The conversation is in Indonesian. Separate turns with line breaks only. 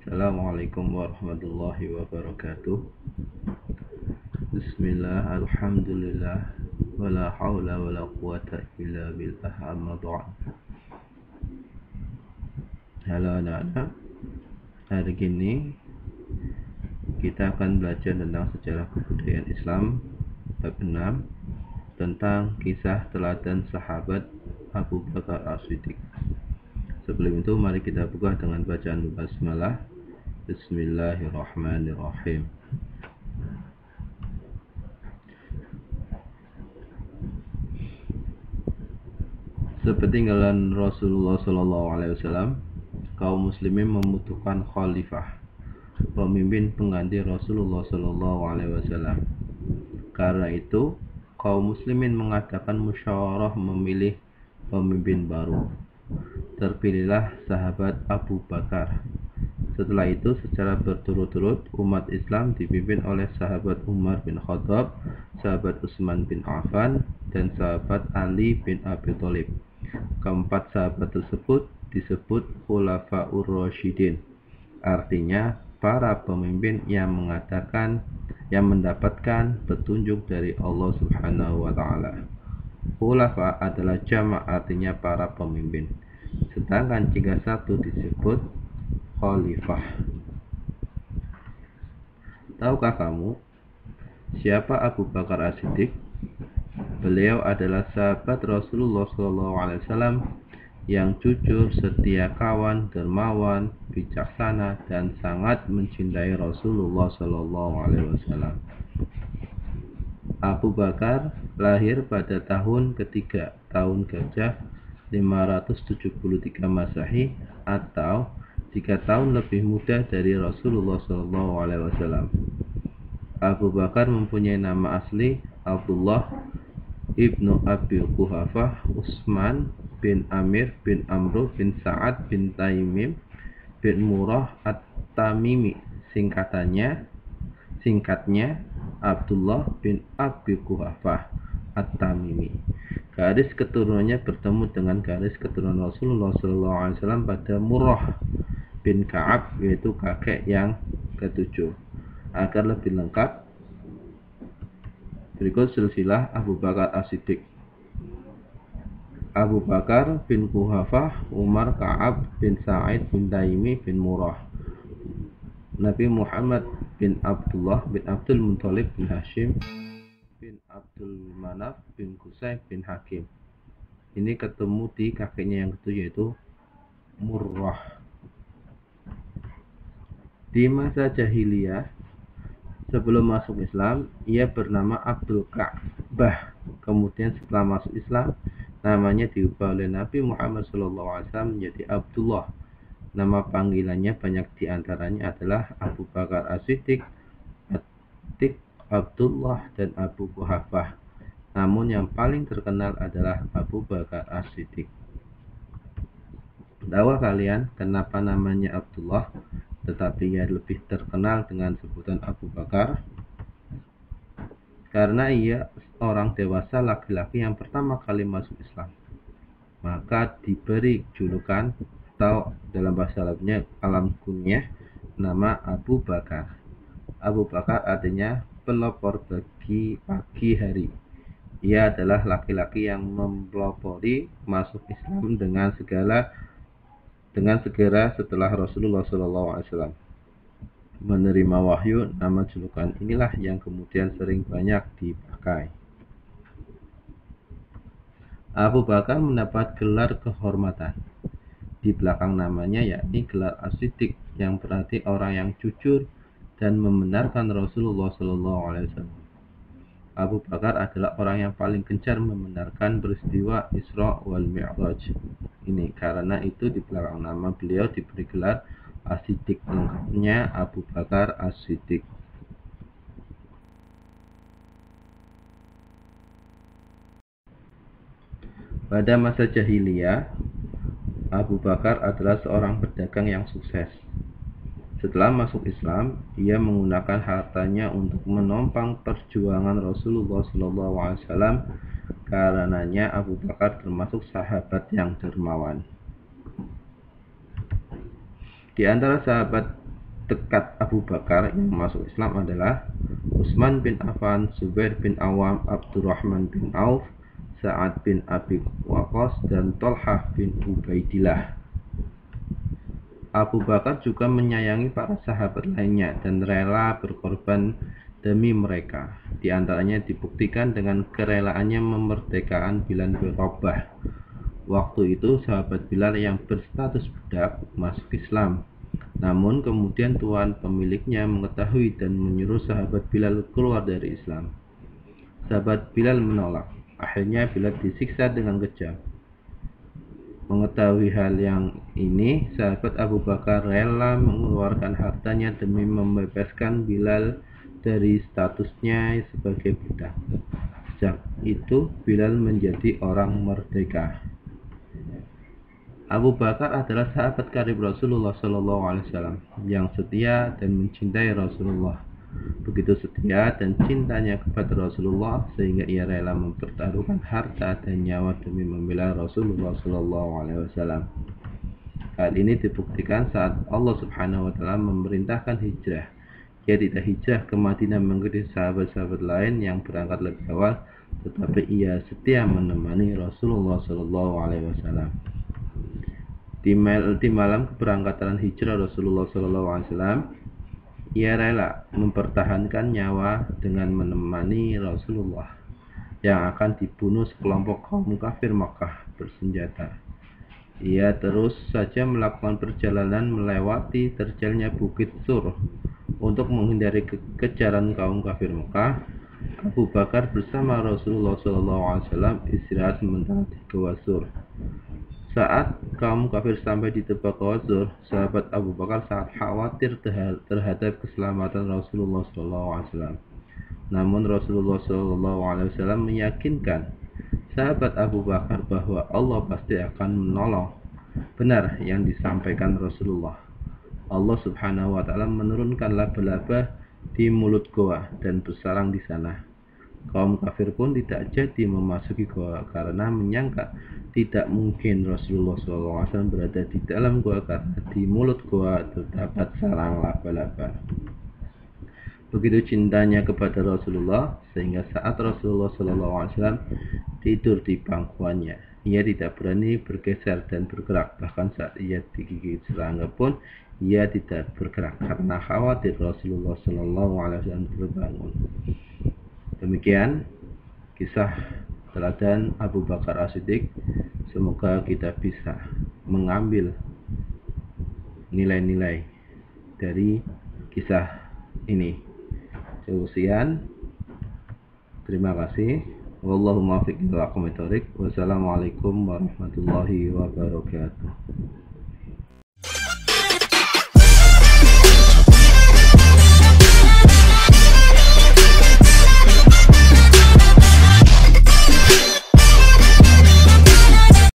Assalamualaikum warahmatullahi wabarakatuh. Bismillah, alhamdulillah, wala hawla wala quwata illa billah, amma ba'd. Halo anak-anak, hari ini kita akan belajar tentang sejarah kebudayaan Islam bab 6 tentang kisah teladan sahabat Abu Bakar As-Siddiq. Sebelum itu mari kita buka dengan bacaan basmalah. Bismillahirrahmanirrahim. Sepeninggalan Rasulullah SAW, kaum muslimin membutuhkan khalifah, pemimpin pengganti Rasulullah SAW. Karena itu, kaum muslimin mengadakan musyawarah memilih pemimpin baru. Terpilihlah sahabat Abu Bakar. Setelah itu, secara berturut-turut, umat Islam dipimpin oleh sahabat Umar bin Khattab, sahabat Utsman bin Affan, dan sahabat Ali bin Abi Thalib. Keempat sahabat tersebut disebut Khulafaur Rasyidin. Artinya, para pemimpin yang mendapatkan petunjuk dari Allah Subhanahu wa taala. Khulafa adalah jamak, artinya para pemimpin. Sedangkan jika satu disebut khalifah. Tahukah kamu siapa Abu Bakar As-Siddiq? Beliau adalah sahabat Rasulullah SAW yang jujur, setia kawan, dermawan, bijaksana, dan sangat mencintai Rasulullah SAW. Abu Bakar lahir pada tahun ketiga tahun Gajah 573 Masehi atau 3 tahun lebih muda dari Rasulullah SAW. Abu Bakar mempunyai nama asli Abdullah ibnu Abi Quhafah Utsman bin Amir bin Amr bin Sa'ad bin Taimim bin Murrah At-Tamimi. Singkatnya Abdullah bin Abi Quhafah At-Tamimi. Garis keturunannya bertemu dengan garis keturunan Rasulullah SAW pada Murrah bin Ka'ab, yaitu kakek yang ketujuh. Agar lebih lengkap, berikut silsilah Abu Bakar As-Siddiq. Abu Bakar bin Quhafah Umar Ka'ab bin Sa'id bin Taimi bin Murrah. Nabi Muhammad bin Abdullah bin Abdul Muthalib bin Hashim bin Abdul Manaf bin Qusay bin Hakim. Ini ketemu di kakeknya yang ketujuh, yaitu Murrah. Di masa jahiliyah, sebelum masuk Islam, ia bernama Abdul Ka'bah. Kemudian setelah masuk Islam, namanya diubah oleh Nabi Muhammad SAW menjadi Abdullah. Nama panggilannya banyak diantaranya adalah Abu Bakar As-Siddiq, Atik, Abdullah, dan Abu Quhafah. Namun yang paling terkenal adalah Abu Bakar As-Siddiq. Tahu kalian kenapa namanya Abdullah, tetapi ia lebih terkenal dengan sebutan Abu Bakar? Karena ia orang dewasa laki-laki yang pertama kali masuk Islam. Maka diberi julukan atau dalam bahasa Arabnya alam kunyah nama Abu Bakar. Abu Bakar artinya pelopor bagi pagi hari. Ia adalah laki-laki yang mempelopori masuk Islam dengan segera setelah Rasulullah SAW menerima wahyu. Nama julukan inilah yang kemudian sering banyak dipakai. Abu Bakar mendapat gelar kehormatan di belakang namanya, yakni gelar As-Siddiq, yang berarti orang yang jujur dan membenarkan Rasulullah SAW. Abu Bakar adalah orang yang paling gencar membenarkan peristiwa Isra wal Mi'raj ini. Karena itu di belakang nama beliau diberi gelar As-Siddiq, lengkapnya Abu Bakar As-Siddiq. Pada masa jahiliyah, Abu Bakar adalah seorang pedagang yang sukses. Setelah masuk Islam, ia menggunakan hartanya untuk menopang perjuangan Rasulullah SAW. Karenanya Abu Bakar termasuk sahabat yang dermawan. Di antara sahabat dekat Abu Bakar yang masuk Islam adalah Utsman bin Affan, Zubair bin Awam, Abdurrahman bin Auf, Sa'ad bin Abi Waqqas, dan Thalhah bin Ubaidillah. Abu Bakar juga menyayangi para sahabat lainnya dan rela berkorban demi mereka. Di antaranya dibuktikan dengan kerelaannya memerdekakan Bilal bin Rabah. Waktu itu sahabat Bilal yang berstatus budak masuk Islam. Namun kemudian tuan pemiliknya mengetahui dan menyuruh sahabat Bilal keluar dari Islam. Sahabat Bilal menolak. Akhirnya Bilal disiksa dengan kejam. Mengetahui hal yang ini, sahabat Abu Bakar rela mengeluarkan hartanya demi membebaskan Bilal dari statusnya sebagai budak. Sejak itu Bilal menjadi orang merdeka. Abu Bakar adalah sahabat karib Rasulullah SAW yang setia dan mencintai Rasulullah. Begitu setia dan cintanya kepada Rasulullah sehingga ia rela mempertaruhkan harta dan nyawa demi membela Rasulullah SAW. Hal ini dibuktikan saat Allah Subhanahu wa Ta'ala memerintahkan hijrah. Ia tidak hijrah ke Madinah mengikuti sahabat-sahabat lain yang berangkat lebih awal, tetapi ia setia menemani Rasulullah SAW. Di malam keberangkatan hijrah Rasulullah SAW, ia rela mempertahankan nyawa dengan menemani Rasulullah yang akan dibunuh sekelompok kaum kafir Makkah bersenjata. Ia terus saja melakukan perjalanan melewati terjalnya Bukit Sur untuk menghindari kejaran kaum kafir Makkah. Abu Bakar bersama Rasulullah SAW istirahat sementara di Gua Sur. Saat kaum kafir sampai di tepi Gua Sur, sahabat Abu Bakar sangat khawatir terhadap keselamatan Rasulullah SAW. Namun Rasulullah SAW meyakinkan sahabat Abu Bakar bahwa Allah pasti akan menolong. Benar yang disampaikan Rasulullah. Allah Subhanahu wa Ta'ala menurunkan laba-laba di mulut goa dan bersarang di sana. Kaum kafir pun tidak jadi memasuki goa karena menyangka tidak mungkin Rasulullah SAW berada di dalam goa karena di mulut goa terdapat sarang laba-laba. Begitu cintanya kepada Rasulullah sehingga saat Rasulullah SAW tidur di pangkuannya, ia tidak berani bergeser dan bergerak. Bahkan saat ia digigit serangga pun ia tidak bergerak karena khawatir Rasulullah SAW terbangun. Demikian kisah teladan Abu Bakar As-Siddiq. Semoga kita bisa mengambil nilai-nilai dari kisah ini. Sekian, terima kasih. Wallahu muwaffiq ila aqwamit thoriq. Wassalamualaikum warahmatullahi wabarakatuh.